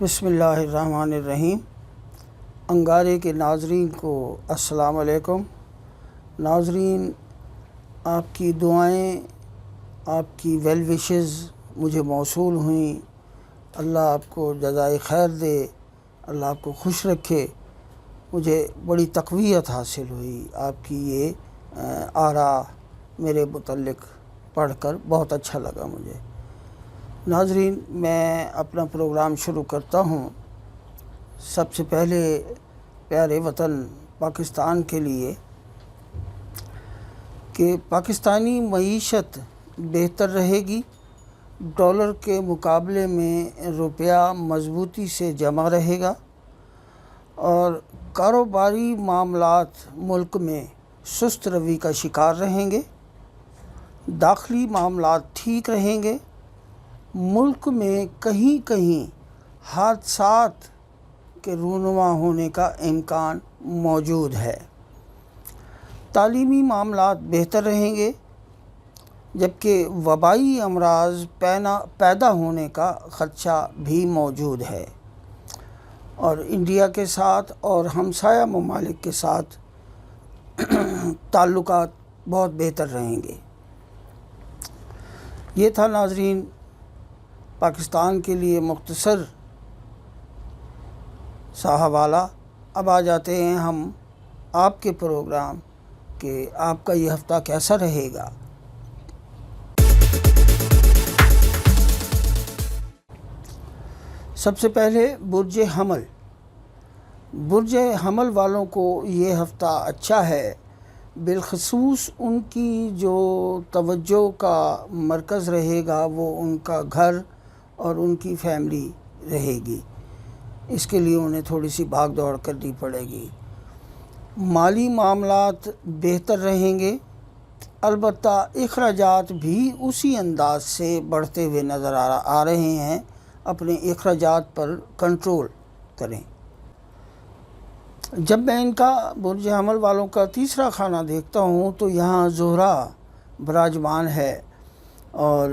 بسم اللہ الرحمن الرحیم۔ انگارے کے ناظرین کو السلام علیکم۔ ناظرین، آپ کی دعائیں، آپ کی ویل وشز مجھے موصول ہوئیں۔ اللہ آپ کو جزائے خیر دے، اللہ آپ کو خوش رکھے۔ مجھے بڑی تقویت حاصل ہوئی، آپ کی یہ آراء میرے متعلق پڑھ کر بہت اچھا لگا مجھے۔ ناظرین، میں اپنا پروگرام شروع کرتا ہوں۔ سب سے پہلے پیارے وطن پاکستان کے لیے کہ پاکستانی معیشت بہتر رہے گی، ڈالر کے مقابلے میں روپیہ مضبوطی سے جمع رہے گا اور کاروباری معاملات ملک میں سست روی کا شکار رہیں گے، داخلی معاملات ٹھیک رہیں گے، ملک میں کہیں کہیں حادثات کے رونما ہونے کا امکان موجود ہے، تعلیمی معاملات بہتر رہیں گے، جبکہ وبائی امراض پیدا ہونے کا خدشہ بھی موجود ہے اور انڈیا کے ساتھ اور ہمسایہ ممالک کے ساتھ تعلقات بہت بہتر رہیں گے۔ یہ تھا ناظرین پاکستان کے لیے مختصر سا حوالہ۔ اب آ جاتے ہیں ہم آپ کے پروگرام کہ آپ کا یہ ہفتہ کیسا رہے گا۔ سب سے پہلے برج حمل۔ برج حمل والوں کو یہ ہفتہ اچھا ہے، بالخصوص ان کی جو توجہ کا مرکز رہے گا وہ ان کا گھر اور ان کی فیملی رہے گی، اس کے لیے انہیں تھوڑی سی بھاگ دوڑ کرنی پڑے گی۔ مالی معاملات بہتر رہیں گے، البتہ اخراجات بھی اسی انداز سے بڑھتے ہوئے نظر آ رہے ہیں، اپنے اخراجات پر کنٹرول کریں۔ جب میں ان کا برج حمل والوں کا تیسرا خانہ دیکھتا ہوں تو یہاں زہرہ براجمان ہے اور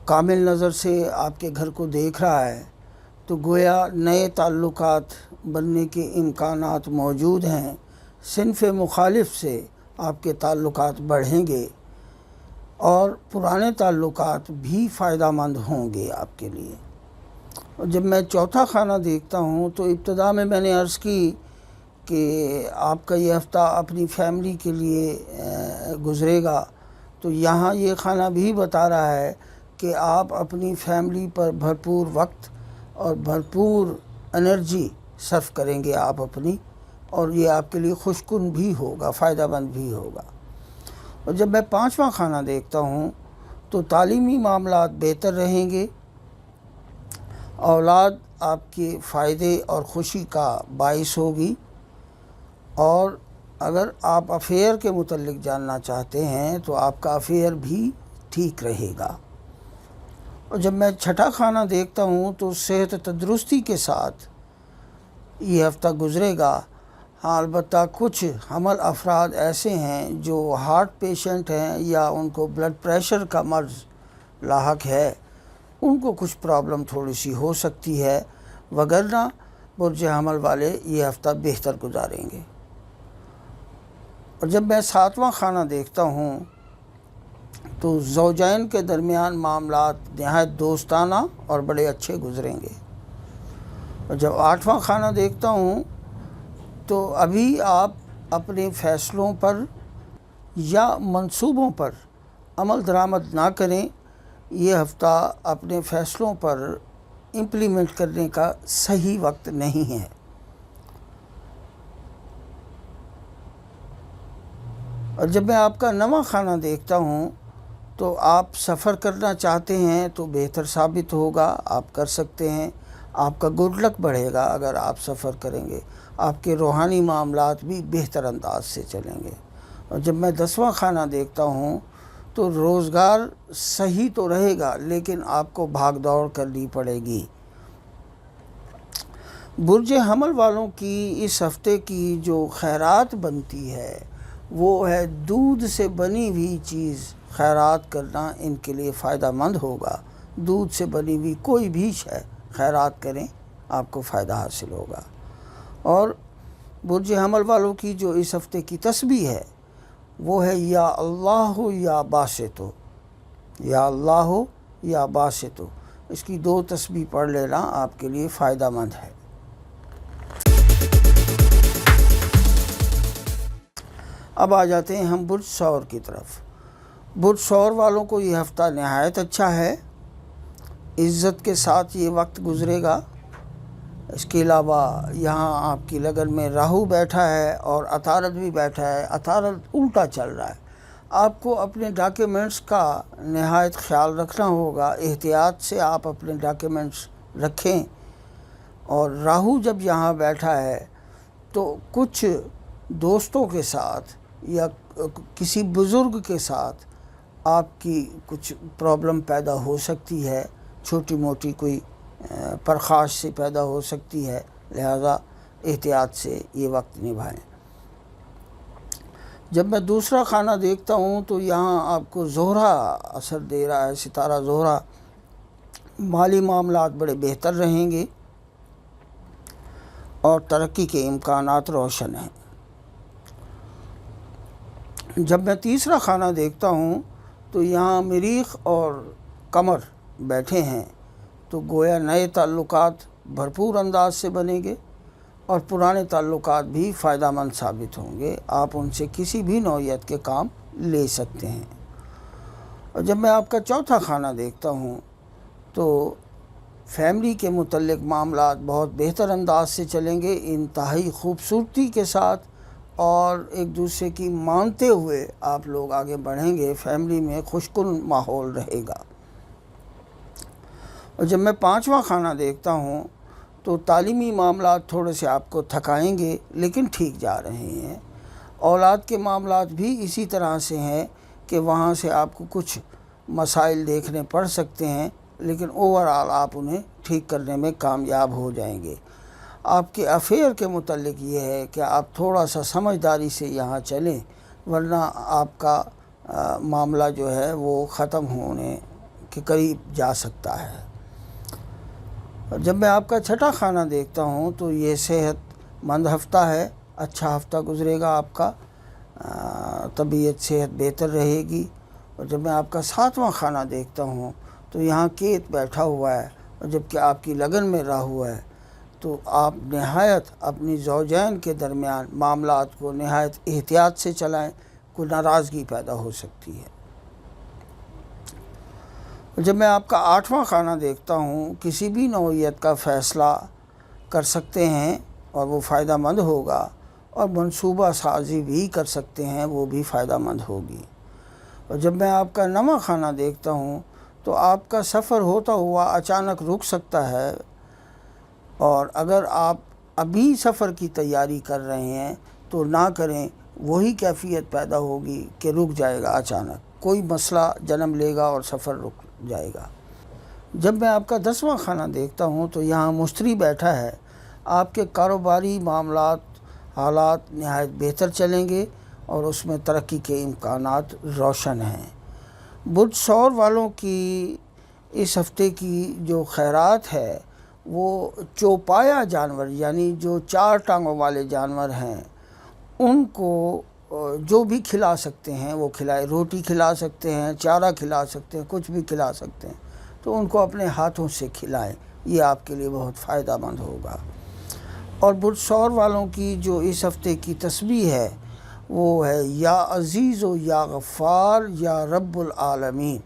کامل نظر سے آپ کے گھر کو دیکھ رہا ہے، تو گویا نئے تعلقات بننے کے امکانات موجود ہیں، صنف مخالف سے آپ کے تعلقات بڑھیں گے اور پرانے تعلقات بھی فائدہ مند ہوں گے آپ کے لیے۔ اور جب میں چوتھا خانہ دیکھتا ہوں تو ابتدا میں نے عرض کی کہ آپ کا یہ ہفتہ اپنی فیملی کے لیے گزرے گا، تو یہاں یہ خانہ بھی بتا رہا ہے کہ آپ اپنی فیملی پر بھرپور وقت اور بھرپور انرجی صرف کریں گے آپ اپنی، اور یہ آپ کے لیے خوش کن بھی ہوگا، فائدہ مند بھی ہوگا۔ اور جب میں پانچواں خانہ دیکھتا ہوں تو تعلیمی معاملات بہتر رہیں گے، اولاد آپ کے فائدے اور خوشی کا باعث ہوگی، اور اگر آپ افیئر کے متعلق جاننا چاہتے ہیں تو آپ کا افیئر بھی ٹھیک رہے گا۔ اور جب میں چھٹا خانہ دیکھتا ہوں تو صحت تندرستی کے ساتھ یہ ہفتہ گزرے گا۔ ہاں، البتہ کچھ حامل افراد ایسے ہیں جو ہارٹ پیشنٹ ہیں یا ان کو بلڈ پریشر کا مرض لاحق ہے، ان کو کچھ پرابلم تھوڑی سی ہو سکتی ہے، وگرنہ برج حمل والے یہ ہفتہ بہتر گزاریں گے۔ اور جب میں ساتواں خانہ دیکھتا ہوں تو زوجین کے درمیان معاملات نہایت دوستانہ اور بڑے اچھے گزریں گے۔ اور جب آٹھواں خانہ دیکھتا ہوں تو ابھی آپ اپنے فیصلوں پر یا منصوبوں پر عمل درآمد نہ کریں، یہ ہفتہ اپنے فیصلوں پر امپلیمنٹ کرنے کا صحیح وقت نہیں ہے۔ اور جب میں آپ کا نواں خانہ دیکھتا ہوں تو آپ سفر کرنا چاہتے ہیں تو بہتر ثابت ہوگا، آپ کر سکتے ہیں، آپ کا گڈ لک بڑھے گا اگر آپ سفر کریں گے، آپ کے روحانی معاملات بھی بہتر انداز سے چلیں گے۔ اور جب میں 10واں خانہ دیکھتا ہوں تو روزگار صحیح تو رہے گا لیکن آپ کو بھاگ دوڑ کرنی پڑے گی۔ برج حمل والوں کی اس ہفتے کی جو خیرات بنتی ہے وہ ہے دودھ سے بنی ہوئی چیز خیرات کرنا، ان کے لیے فائدہ مند ہوگا۔ دودھ سے بنی ہوئی کوئی بھی شے خیرات کریں، آپ کو فائدہ حاصل ہوگا۔ اور برج حمل والوں کی جو اس ہفتے کی تسبیح ہے وہ ہے یا اللہ یا باسطو، یا اللہ یا باسطو۔ اس کی 2 تسبیح پڑھ لینا آپ کے لیے فائدہ مند ہے۔ اب آ جاتے ہیں ہم برج ثور کی طرف۔ برج ثور والوں کو یہ ہفتہ نہایت اچھا ہے، عزت کے ساتھ یہ وقت گزرے گا۔ اس کے علاوہ یہاں آپ کی لگن میں راہو بیٹھا ہے اور عطارد بھی بیٹھا ہے۔ عطارد الٹا چل رہا ہے۔ آپ کو اپنے ڈاکیومنٹس کا نہایت خیال رکھنا ہوگا، احتیاط سے آپ اپنے ڈاکیومنٹس رکھیں۔ اور راہو جب یہاں بیٹھا ہے تو کچھ دوستوں کے ساتھ یا کسی بزرگ کے ساتھ آپ کی کچھ پرابلم پیدا ہو سکتی ہے، چھوٹی موٹی کوئی پرخاش سے پیدا ہو سکتی ہے، لہذا احتیاط سے یہ وقت نبھائیں۔ جب میں دوسرا خانہ دیکھتا ہوں تو یہاں آپ کو زہرہ اثر دے رہا ہے، ستارہ زہرہ۔ مالی معاملات بڑے بہتر رہیں گے اور ترقی کے امکانات روشن ہیں۔ جب میں تیسرا خانہ دیکھتا ہوں تو یہاں مریخ اور قمر بیٹھے ہیں، تو گویا نئے تعلقات بھرپور انداز سے بنیں گے اور پرانے تعلقات بھی فائدہ مند ثابت ہوں گے۔ آپ ان سے کسی بھی نوعیت کے کام لے سکتے ہیں۔ اور جب میں آپ کا چوتھا خانہ دیکھتا ہوں تو فیملی کے متعلق معاملات بہت بہتر انداز سے چلیں گے، انتہائی خوبصورتی کے ساتھ اور ایک دوسرے کی مانتے ہوئے آپ لوگ آگے بڑھیں گے۔ فیملی میں خوشکن ماحول رہے گا۔ اور جب میں پانچواں خانہ دیکھتا ہوں تو تعلیمی معاملات تھوڑے سے آپ کو تھکائیں گے لیکن ٹھیک جا رہے ہیں۔ اولاد کے معاملات بھی اسی طرح سے ہیں کہ وہاں سے آپ کو کچھ مسائل دیکھنے پڑ سکتے ہیں، لیکن اوورآل آپ انہیں ٹھیک کرنے میں کامیاب ہو جائیں گے۔ آپ کے افیئر کے متعلق یہ ہے کہ آپ تھوڑا سا سمجھداری سے یہاں چلیں، ورنہ آپ کا معاملہ جو ہے وہ ختم ہونے کے قریب جا سکتا ہے۔ جب میں آپ کا چھٹا خانہ دیکھتا ہوں تو یہ صحت مند ہفتہ ہے، اچھا ہفتہ گزرے گا آپ کا، طبیعت صحت بہتر رہے گی۔ اور جب میں آپ کا ساتواں خانہ دیکھتا ہوں تو یہاں کیت بیٹھا ہوا ہے، اور جب کہ آپ کی لگن میں راہو ہے، تو آپ نہایت اپنی زوجین کے درمیان معاملات کو نہایت احتیاط سے چلائیں، کوئی ناراضگی پیدا ہو سکتی ہے۔ جب میں آپ کا آٹھواں خانہ دیکھتا ہوں، کسی بھی نوعیت کا فیصلہ کر سکتے ہیں اور وہ فائدہ مند ہوگا، اور منصوبہ سازی بھی کر سکتے ہیں، وہ بھی فائدہ مند ہوگی۔ اور جب میں آپ کا نواں خانہ دیکھتا ہوں تو آپ کا سفر ہوتا ہوا اچانک رک سکتا ہے، اور اگر آپ ابھی سفر کی تیاری کر رہے ہیں تو نہ کریں، وہی کیفیت پیدا ہوگی کہ رک جائے گا، اچانک کوئی مسئلہ جنم لے گا اور سفر رک جائے گا۔ جب میں آپ کا 10واں خانہ دیکھتا ہوں تو یہاں مشتری بیٹھا ہے، آپ کے کاروباری معاملات حالات نہایت بہتر چلیں گے اور اس میں ترقی کے امکانات روشن ہیں۔ برج ثور والوں کی اس ہفتے کی جو خیرات ہے وہ چوپایا جانور، یعنی جو 4 ٹانگوں والے جانور ہیں، ان کو جو بھی کھلا سکتے ہیں وہ کھلائے، روٹی کھلا سکتے ہیں، چارہ کھلا سکتے ہیں، کچھ بھی کھلا سکتے ہیں، تو ان کو اپنے ہاتھوں سے کھلائیں، یہ آپ کے لیے بہت فائدہ مند ہوگا۔ اور برج ثور والوں کی جو اس ہفتے کی تسبیح ہے وہ ہے یا عزیز و یا غفار یا رب العالمین،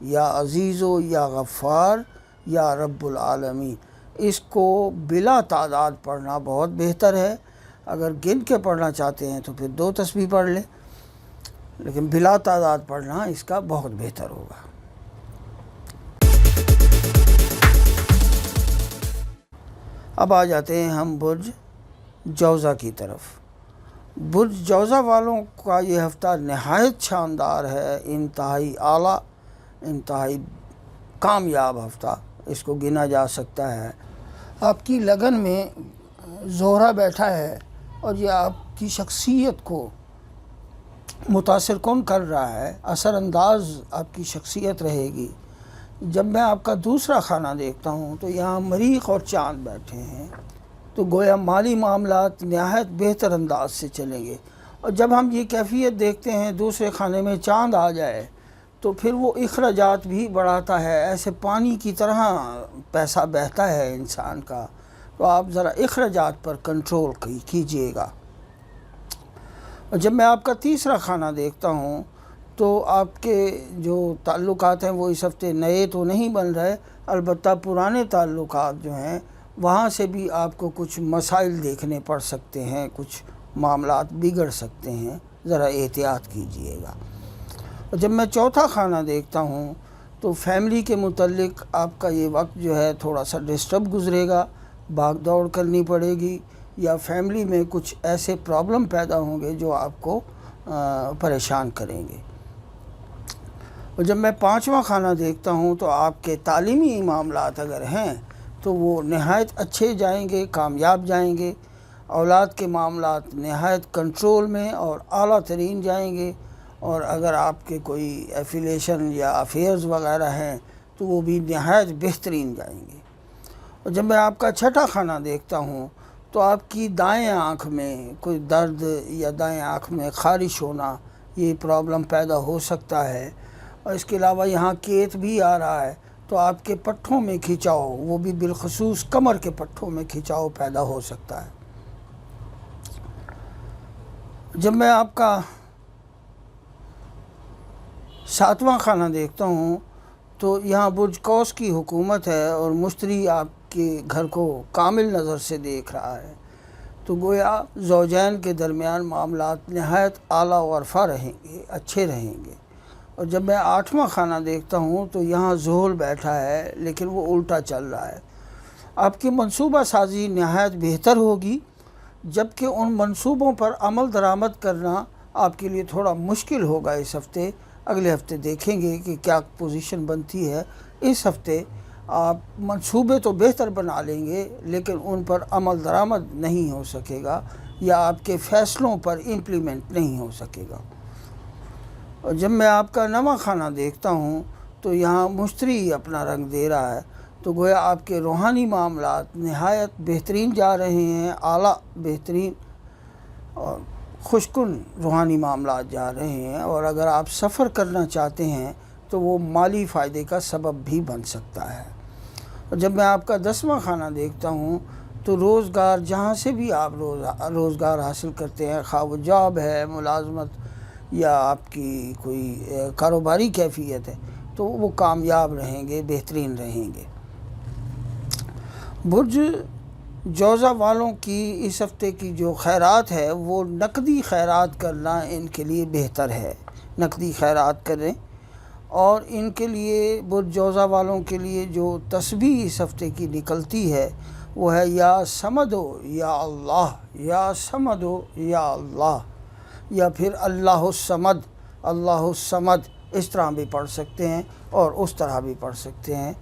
یا عزیز و یا غفار یا رب العالمین۔ اس کو بلا تعداد پڑھنا بہت بہتر ہے۔ اگر گن کے پڑھنا چاہتے ہیں تو پھر 2 تسبیح پڑھ لیں، لیکن بلا تعداد پڑھنا اس کا بہت بہتر ہوگا۔ اب آ جاتے ہیں ہم برج جوزہ کی طرف۔ برج جوزہ والوں کا یہ ہفتہ نہایت شاندار ہے، انتہائی اعلیٰ، انتہائی کامیاب ہفتہ اس کو گنا جا سکتا ہے۔ آپ کی لگن میں زہرہ بیٹھا ہے اور یہ آپ کی شخصیت کو متاثر کن کر رہا ہے، اثر انداز آپ کی شخصیت رہے گی۔ جب میں آپ کا دوسرا خانہ دیکھتا ہوں تو یہاں مریخ اور چاند بیٹھے ہیں، تو گویا مالی معاملات نہایت بہتر انداز سے چلیں گے۔ اور جب ہم یہ کیفیت دیکھتے ہیں دوسرے خانے میں چاند آ جائے تو پھر وہ اخراجات بھی بڑھاتا ہے، ایسے پانی کی طرح پیسہ بہتا ہے انسان کا، تو آپ ذرا اخراجات پر کنٹرول کیجئے گا۔ اور جب میں آپ کا تیسرا خانہ دیکھتا ہوں تو آپ کے جو تعلقات ہیں وہ اس ہفتے نئے تو نہیں بن رہے، البتہ پرانے تعلقات جو ہیں وہاں سے بھی آپ کو کچھ مسائل دیکھنے پڑ سکتے ہیں، کچھ معاملات بگڑ سکتے ہیں، ذرا احتیاط کیجئے گا۔ اور جب میں چوتھا خانہ دیکھتا ہوں تو فیملی کے متعلق آپ کا یہ وقت جو ہے تھوڑا سا ڈسٹرب گزرے گا، بھاگ دوڑ کرنی پڑے گی، یا فیملی میں کچھ ایسے پرابلم پیدا ہوں گے جو آپ کو پریشان کریں گے۔ اور جب میں پانچواں خانہ دیکھتا ہوں تو آپ کے تعلیمی معاملات اگر ہیں تو وہ نہایت اچھے جائیں گے، کامیاب جائیں گے، اولاد کے معاملات نہایت کنٹرول میں اور اعلیٰ ترین جائیں گے، اور اگر آپ کے کوئی ایفیلیشن یا افیئرز وغیرہ ہیں تو وہ بھی نہایت بہترین جائیں گے۔ اور جب میں آپ کا چھٹا خانہ دیکھتا ہوں تو آپ کی دائیں آنکھ میں کوئی درد یا دائیں آنکھ میں خارش ہونا، یہ پرابلم پیدا ہو سکتا ہے۔ اور اس کے علاوہ یہاں کیت بھی آ رہا ہے، تو آپ کے پٹھوں میں کھچاؤ، وہ بھی بالخصوص کمر کے پٹھوں میں کھچاؤ پیدا ہو سکتا ہے۔ جب میں آپ کا ساتواں خانہ دیکھتا ہوں تو یہاں برج قوس کی حکومت ہے اور مشتری آپ کے گھر کو کامل نظر سے دیکھ رہا ہے، تو گویا زوجین کے درمیان معاملات نہایت اعلیٰ و عرفہ رہیں گے، اچھے رہیں گے۔ اور جب میں آٹھواں خانہ دیکھتا ہوں تو یہاں زحل بیٹھا ہے لیکن وہ الٹا چل رہا ہے۔ آپ کی منصوبہ سازی نہایت بہتر ہوگی، جبکہ ان منصوبوں پر عمل درآمد کرنا آپ کے لیے تھوڑا مشکل ہوگا اس ہفتے۔ اگلے ہفتے دیکھیں گے کہ کیا پوزیشن بنتی ہے۔ اس ہفتے آپ منصوبے تو بہتر بنا لیں گے لیکن ان پر عمل درآمد نہیں ہو سکے گا، یا آپ کے فیصلوں پر امپلیمنٹ نہیں ہو سکے گا۔ اور جب میں آپ کا نواں خانہ دیکھتا ہوں تو یہاں مشتری اپنا رنگ دے رہا ہے، تو گویا آپ کے روحانی معاملات نہایت بہترین جا رہے ہیں، اعلیٰ بہترین اور خوشکن روحانی معاملات جا رہے ہیں، اور اگر آپ سفر کرنا چاہتے ہیں تو وہ مالی فائدے کا سبب بھی بن سکتا ہے۔ اور جب میں آپ کا 10واں خانہ دیکھتا ہوں تو روزگار، جہاں سے بھی آپ روزگار حاصل کرتے ہیں، خواہ وہ جاب ہے، ملازمت، یا آپ کی کوئی کاروباری کیفیت ہے، تو وہ کامیاب رہیں گے، بہترین رہیں گے۔ برج جوزہ والوں کی اس ہفتے کی جو خیرات ہے وہ نقدی خیرات کرنا ان کے لیے بہتر ہے، نقدی خیرات کریں۔ اور ان کے لیے برج جوزہ والوں کے لیے جو تسبیح اس ہفتے کی نکلتی ہے وہ ہے یا سمدو یا اللہ، یا سمدو یا اللہ، یا پھر اللہ الصمد، اللہ الصمد، اس طرح بھی پڑھ سکتے ہیں اور اس طرح بھی پڑھ سکتے ہیں،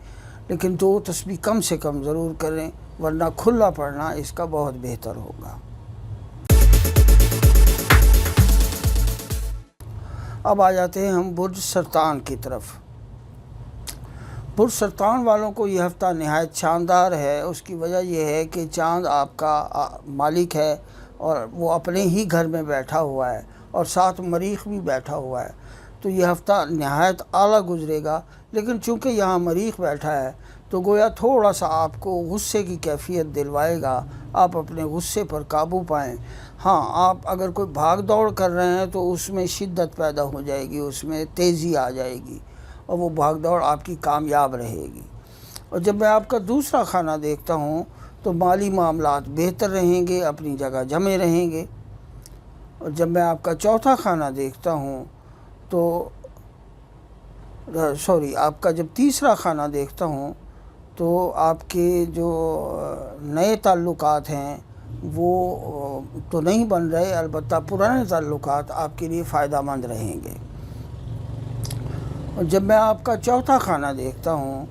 لیکن 2 تسبیح کم سے کم ضرور کریں، ورنہ کھلا پڑھنا اس کا بہت بہتر ہوگا۔ اب آ جاتے ہیں ہم برج سرطان کی طرف۔ برج سرطان والوں کو یہ ہفتہ نہایت شاندار ہے۔ اس کی وجہ یہ ہے کہ چاند آپ کا مالک ہے اور وہ اپنے ہی گھر میں بیٹھا ہوا ہے، اور ساتھ مریخ بھی بیٹھا ہوا ہے، تو یہ ہفتہ نہایت اعلیٰ گزرے گا۔ لیکن چونکہ یہاں مریخ بیٹھا ہے تو گویا تھوڑا سا آپ کو غصے کی کیفیت دلوائے گا، آپ اپنے غصے پر قابو پائیں۔ ہاں، آپ اگر کوئی بھاگ دوڑ کر رہے ہیں تو اس میں شدت پیدا ہو جائے گی، اس میں تیزی آ جائے گی، اور وہ بھاگ دوڑ آپ کی کامیاب رہے گی۔ اور جب میں آپ کا دوسرا خانہ دیکھتا ہوں تو مالی معاملات بہتر رہیں گے، اپنی جگہ جمے رہیں گے۔ اور جب میں آپ کا چوتھا خانہ دیکھتا ہوں تو آپ کا جب تیسرا خانہ دیکھتا ہوں تو آپ کے جو نئے تعلقات ہیں وہ تو نہیں بن رہے، البتہ پرانے تعلقات آپ کے لیے فائدہ مند رہیں گے۔ اور جب میں آپ کا چوتھا خانہ دیکھتا ہوں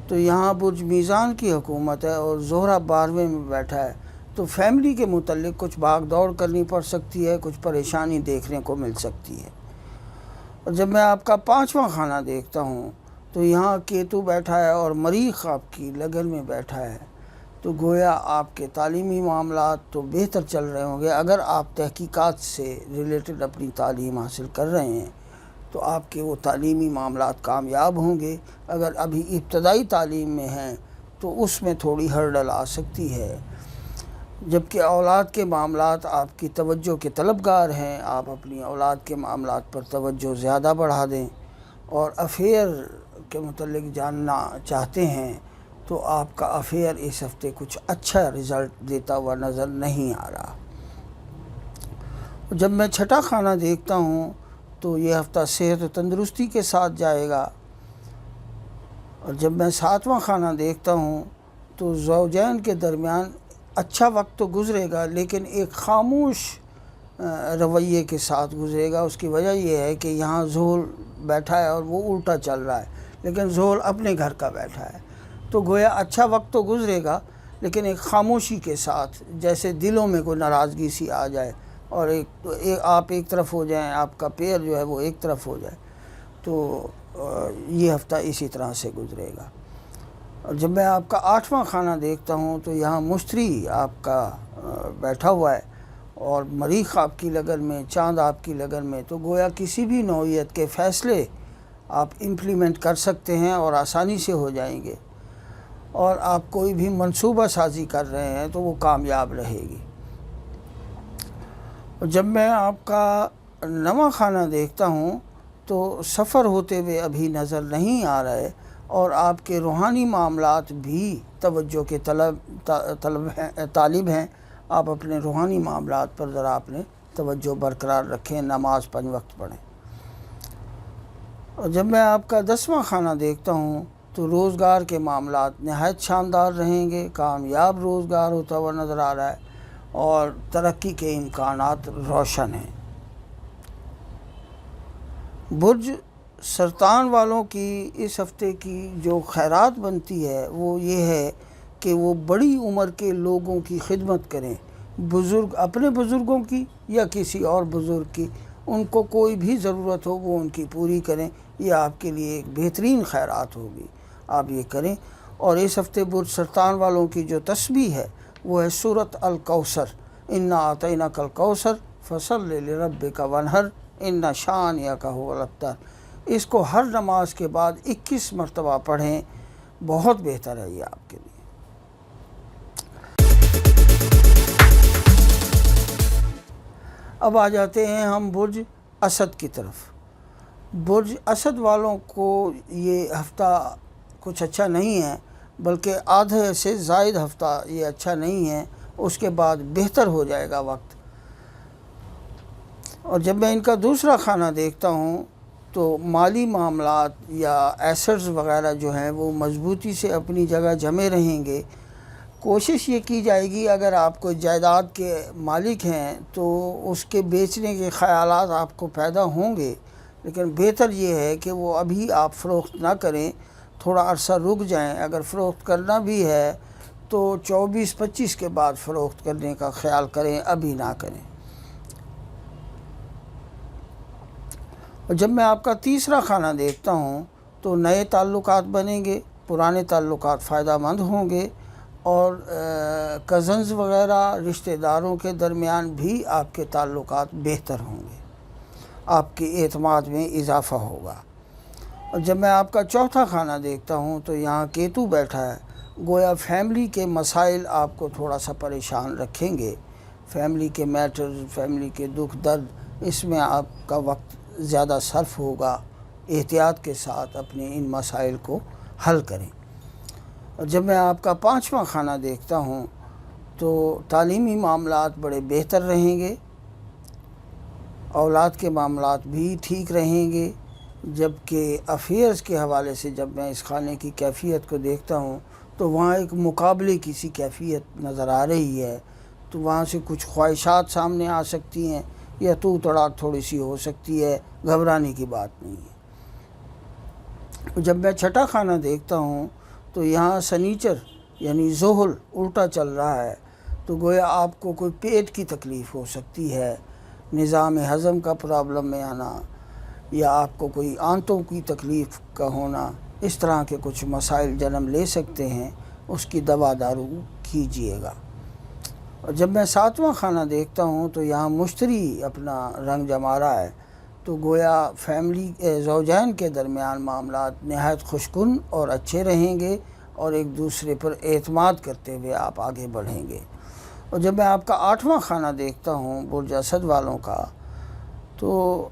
تو یہاں برج میزان کی حکومت ہے اور زہرہ 12ویں میں بیٹھا ہے، تو فیملی کے متعلق کچھ بھاگ دوڑ کرنی پڑ سکتی ہے، کچھ پریشانی دیکھنے کو مل سکتی ہے۔ اور جب میں آپ کا 5واں خانہ دیکھتا ہوں تو یہاں کیتو بیٹھا ہے اور مریخ آپ کی لگن میں بیٹھا ہے، تو گویا آپ کے تعلیمی معاملات تو بہتر چل رہے ہوں گے۔ اگر آپ تحقیقات سے ریلیٹڈ اپنی تعلیم حاصل کر رہے ہیں تو آپ کے وہ تعلیمی معاملات کامیاب ہوں گے۔ اگر ابھی ابتدائی تعلیم میں ہیں تو اس میں تھوڑی ہرڈل آ سکتی ہے۔ جبکہ اولاد کے معاملات آپ کی توجہ کے طلبگار ہیں، آپ اپنی اولاد کے معاملات پر توجہ زیادہ بڑھا دیں، اور افیئر کے متعلق جاننا چاہتے ہیں تو آپ کا افیئر اس ہفتے کچھ اچھا رزلٹ دیتا ہوا نظر نہیں آ رہا۔ جب میں چھٹا خانہ دیکھتا ہوں تو یہ ہفتہ صحت و تندرستی کے ساتھ جائے گا، اور جب میں ساتواں خانہ دیکھتا ہوں تو زوجین کے درمیان اچھا وقت تو گزرے گا لیکن ایک خاموش رویے کے ساتھ گزرے گا۔ اس کی وجہ یہ ہے کہ یہاں زحل بیٹھا ہے اور وہ الٹا چل رہا ہے، لیکن زحل اپنے گھر کا بیٹھا ہے، تو گویا اچھا وقت تو گزرے گا لیکن ایک خاموشی کے ساتھ، جیسے دلوں میں کوئی ناراضگی سی آ جائے اور آپ ایک طرف ہو جائیں، آپ کا پیر جو ہے وہ ایک طرف ہو جائے، تو یہ ہفتہ اسی طرح سے گزرے گا۔ اور جب میں آپ کا 8واں خانہ دیکھتا ہوں تو یہاں مشتری آپ کا بیٹھا ہوا ہے اور مریخ آپ کی لگن میں، چاند آپ کی لگن میں، تو گویا کسی بھی نوعیت کے فیصلے آپ امپلیمنٹ کر سکتے ہیں اور آسانی سے ہو جائیں گے، اور آپ کوئی بھی منصوبہ سازی کر رہے ہیں تو وہ کامیاب رہے گی۔ جب میں آپ کا 9واں خانہ دیکھتا ہوں تو سفر ہوتے ہوئے ابھی نظر نہیں آ رہے، اور آپ کے روحانی معاملات بھی توجہ کے طالب ہیں۔ آپ اپنے روحانی معاملات پر ذرا اپنے توجہ برقرار رکھیں، نماز 5 وقت پڑھیں۔ اور جب میں آپ کا 10واں خانہ دیکھتا ہوں تو روزگار کے معاملات نہایت شاندار رہیں گے، کامیاب روزگار ہوتا ہوا نظر آ رہا ہے اور ترقی کے امکانات روشن ہیں۔ برج سرطان والوں کی اس ہفتے کی جو خیرات بنتی ہے وہ یہ ہے کہ وہ بڑی عمر کے لوگوں کی خدمت کریں، بزرگ اپنے بزرگوں کی یا کسی اور بزرگ کی، ان کو کوئی بھی ضرورت ہو وہ ان کی پوری کریں۔ یہ آپ کے لیے ایک بہترین خیرات ہوگی، آپ یہ کریں۔ اور اس ہفتے برج سرطان والوں کی جو تسبیح ہے وہ ہے سورۃ الکوثر، انا اعطیناک الکوثر فصل لربک وانحر ان شانئک هو الابتر۔ اس کو ہر نماز کے بعد 21 مرتبہ پڑھیں، بہت بہتر ہے یہ آپ کے لیے۔ اب آ جاتے ہیں ہم برج اسد کی طرف۔ برج اسد والوں کو یہ ہفتہ کچھ اچھا نہیں ہے، بلکہ آدھے سے زائد ہفتہ یہ اچھا نہیں ہے، اس کے بعد بہتر ہو جائے گا وقت۔ اور جب میں ان کا دوسرا خانہ دیکھتا ہوں تو مالی معاملات یا ایسٹس وغیرہ جو ہیں وہ مضبوطی سے اپنی جگہ جمے رہیں گے۔ کوشش یہ کی جائے گی اگر آپ کوئی جائیداد کے مالک ہیں تو اس کے بیچنے کے خیالات آپ کو پیدا ہوں گے، لیکن بہتر یہ ہے کہ وہ ابھی آپ فروخت نہ کریں، تھوڑا عرصہ رک جائیں۔ اگر فروخت کرنا بھی ہے تو 24-25 کے بعد فروخت کرنے کا خیال کریں، ابھی نہ کریں۔ اور جب میں آپ کا تیسرا خانہ دیکھتا ہوں تو نئے تعلقات بنیں گے، پرانے تعلقات فائدہ مند ہوں گے، اور کزنز وغیرہ رشتہ داروں کے درمیان بھی آپ کے تعلقات بہتر ہوں گے، آپ کے اعتماد میں اضافہ ہوگا۔ اور جب میں آپ کا چوتھا خانہ دیکھتا ہوں تو یہاں کیتو بیٹھا ہے، گویا فیملی کے مسائل آپ کو تھوڑا سا پریشان رکھیں گے، فیملی کے میٹرز، فیملی کے دکھ درد، اس میں آپ کا وقت زیادہ صرف ہوگا۔ احتیاط کے ساتھ اپنے ان مسائل کو حل کریں۔ اور جب میں آپ کا 5واں خانہ دیکھتا ہوں تو تعلیمی معاملات بڑے بہتر رہیں گے، اولاد کے معاملات بھی ٹھیک رہیں گے، جبکہ افیئرز کے حوالے سے جب میں اس خانے کی کیفیت کو دیکھتا ہوں تو وہاں ایک مقابلے کی سی کیفیت نظر آ رہی ہے، تو وہاں سے کچھ خواہشات سامنے آ سکتی ہیں یا تو تڑاک تھوڑی سی ہو سکتی ہے، گھبرانے کی بات نہیں ہے۔ جب میں چھٹا خانہ دیکھتا ہوں تو یہاں سنیچر یعنی زحل الٹا چل رہا ہے، تو گویا آپ کو کوئی پیٹ کی تکلیف ہو سکتی ہے، نظام ہضم کا پرابلم میں آنا، یا آپ کو کوئی آنتوں کی تکلیف کا ہونا، اس طرح کے کچھ مسائل جنم لے سکتے ہیں، اس کی دوا دارو کیجئے گا۔ اور جب میں 7واں خانہ دیکھتا ہوں تو یہاں مشتری اپنا رنگ جما رہا ہے، تو گویا فیملی زوجین کے درمیان معاملات نہایت خوشگن اور اچھے رہیں گے، اور ایک دوسرے پر اعتماد کرتے ہوئے آپ آگے بڑھیں گے۔ اور جب میں آپ کا 8واں خانہ دیکھتا ہوں برج اسد والوں کا، تو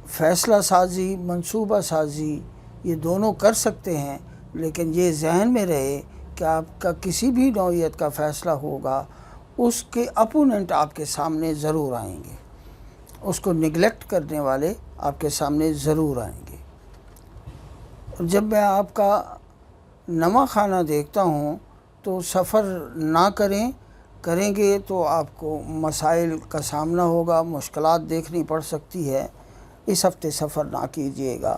فیصلہ سازی، منصوبہ سازی یہ دونوں کر سکتے ہیں، لیکن یہ ذہن میں رہے کہ آپ کا کسی بھی نوعیت کا فیصلہ ہوگا، اس کے اپوننٹ آپ کے سامنے ضرور آئیں گے، اس کو نگلیکٹ کرنے والے آپ کے سامنے ضرور آئیں گے۔ اور جب میں آپ کا 9واں خانہ دیکھتا ہوں تو سفر نہ کریں گے تو آپ کو مسائل کا سامنا ہوگا، مشکلات دیکھنی پڑ سکتی ہے، اس ہفتے سفر نہ کیجیے گا۔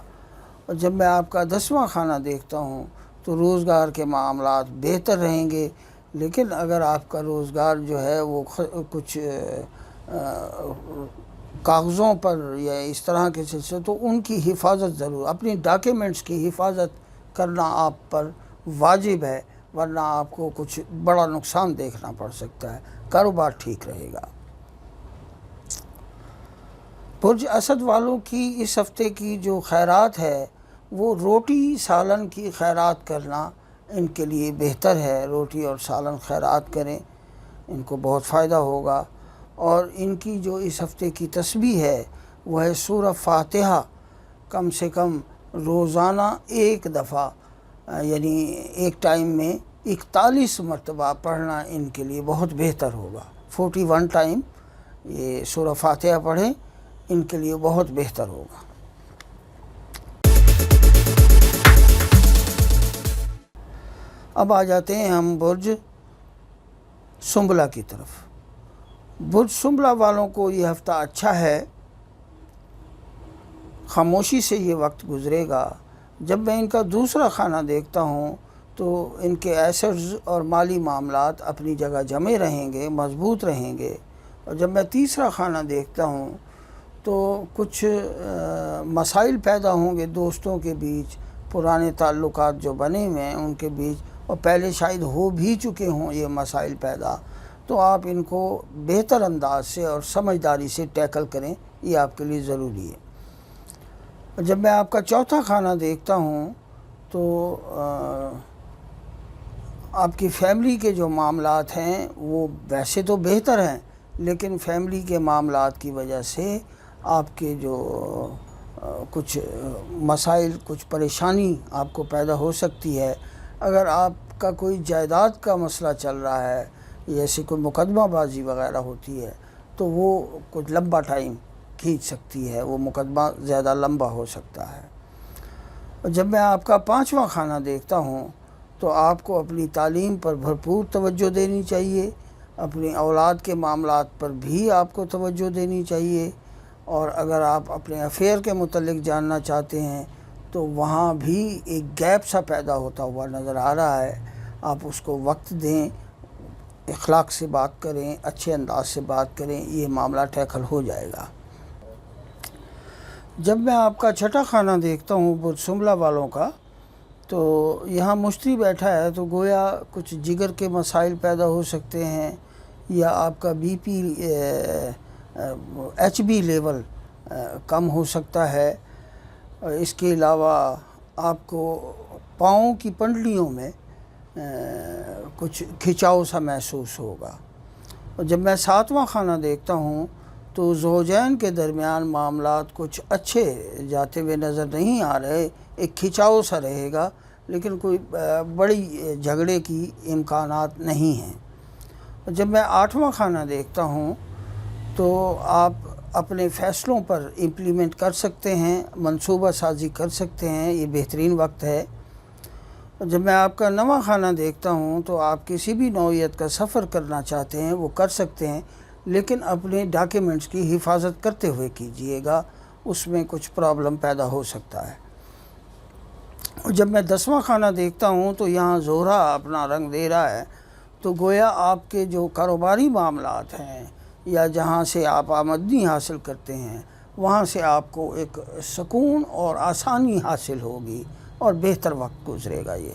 اور جب میں آپ کا 10واں خانہ دیکھتا ہوں تو روزگار کے معاملات بہتر رہیں گے، لیکن اگر آپ کا روزگار جو ہے وہ کچھ کاغذوں پر یا اس طرح کے سلسلے، تو ان کی حفاظت ضرور، اپنی ڈاکیومنٹس کی حفاظت کرنا آپ پر واجب ہے، ورنہ آپ کو کچھ بڑا نقصان دیکھنا پڑ سکتا ہے۔ کاروبار ٹھیک رہے گا۔ برج اسد والوں کی اس ہفتے کی جو خیرات ہے وہ روٹی سالن کی خیرات کرنا ان کے لیے بہتر ہے۔ روٹی اور سالن خیرات کریں، ان کو بہت فائدہ ہوگا۔ اور ان کی جو اس ہفتے کی تسبیح ہے وہ ہے سورہ فاتحہ، کم سے کم روزانہ ایک دفعہ، یعنی ایک ٹائم میں 41 مرتبہ پڑھنا ان کے لیے بہت بہتر ہوگا۔ 41 ٹائم یہ سورہ فاتحہ پڑھیں، ان کے لیے بہت بہتر ہوگا۔ اب آ جاتے ہیں ہم برج سنبلہ کی طرف۔ برج سنبلہ والوں کو یہ ہفتہ اچھا ہے، خاموشی سے یہ وقت گزرے گا۔ جب میں ان کا دوسرا خانہ دیکھتا ہوں تو ان کے ایسٹس اور مالی معاملات اپنی جگہ جمے رہیں گے، مضبوط رہیں گے۔ اور جب میں تیسرا خانہ دیکھتا ہوں تو کچھ مسائل پیدا ہوں گے دوستوں کے بیچ، پرانے تعلقات جو بنے ہوئے ہیں ان کے بیچ، اور پہلے شاید ہو بھی چکے ہوں یہ مسائل پیدا، تو آپ ان کو بہتر انداز سے اور سمجھداری سے ٹیکل کریں، یہ آپ کے لیے ضروری ہے۔ جب میں آپ کا چوتھا خانہ دیکھتا ہوں تو آپ کی فیملی کے جو معاملات ہیں وہ ویسے تو بہتر ہیں، لیکن فیملی کے معاملات کی وجہ سے آپ کے جو کچھ مسائل، کچھ پریشانی آپ کو پیدا ہو سکتی ہے۔ اگر آپ کا کوئی جائیداد کا مسئلہ چل رہا ہے، جیسے کوئی مقدمہ بازی وغیرہ ہوتی ہے، تو وہ کچھ لمبا ٹائم کھینچ سکتی ہے، وہ مقدمہ زیادہ لمبا ہو سکتا ہے۔ اور جب میں آپ کا 5واں خانہ دیکھتا ہوں تو آپ کو اپنی تعلیم پر بھرپور توجہ دینی چاہیے، اپنی اولاد کے معاملات پر بھی آپ کو توجہ دینی چاہیے، اور اگر آپ اپنے افیئر کے متعلق جاننا چاہتے ہیں تو وہاں بھی ایک گیپ سا پیدا ہوتا ہوا نظر آ رہا ہے۔ آپ اس کو وقت دیں، اخلاق سے بات کریں، اچھے انداز سے بات کریں، یہ معاملہ ٹیکل ہو جائے گا۔ جب میں آپ کا چھٹا خانہ دیکھتا ہوں برج سنبلہ والوں کا، تو یہاں مشتری بیٹھا ہے، تو گویا کچھ جگر کے مسائل پیدا ہو سکتے ہیں، یا آپ کا B P H B level کم ہو سکتا ہے۔ اس کے علاوہ آپ کو پاؤں کی پنڈلیوں میں کچھ کھچاؤ سا محسوس ہوگا۔ اور جب میں 7واں خانہ دیکھتا ہوں تو زوجین کے درمیان معاملات کچھ اچھے جاتے ہوئے نظر نہیں آ رہے، ایک کھچاؤ سا رہے گا، لیکن کوئی بڑی جھگڑے کی امکانات نہیں ہیں۔ اور جب میں 8واں خانہ دیکھتا ہوں تو آپ اپنے فیصلوں پر امپلیمنٹ کر سکتے ہیں، منصوبہ سازی کر سکتے ہیں، یہ بہترین وقت ہے۔ جب میں آپ کا 9واں خانہ دیکھتا ہوں تو آپ کسی بھی نوعیت کا سفر کرنا چاہتے ہیں وہ کر سکتے ہیں، لیکن اپنے ڈاکیومنٹس کی حفاظت کرتے ہوئے کیجیے گا، اس میں کچھ پرابلم پیدا ہو سکتا ہے۔ اور جب میں 10واں خانہ دیکھتا ہوں تو یہاں زہرہ اپنا رنگ دے رہا ہے، تو گویا آپ کے جو کاروباری معاملات ہیں یا جہاں سے آپ آمدنی حاصل کرتے ہیں، وہاں سے آپ کو ایک سکون اور آسانی حاصل ہوگی، اور بہتر وقت گزرے گا یہ۔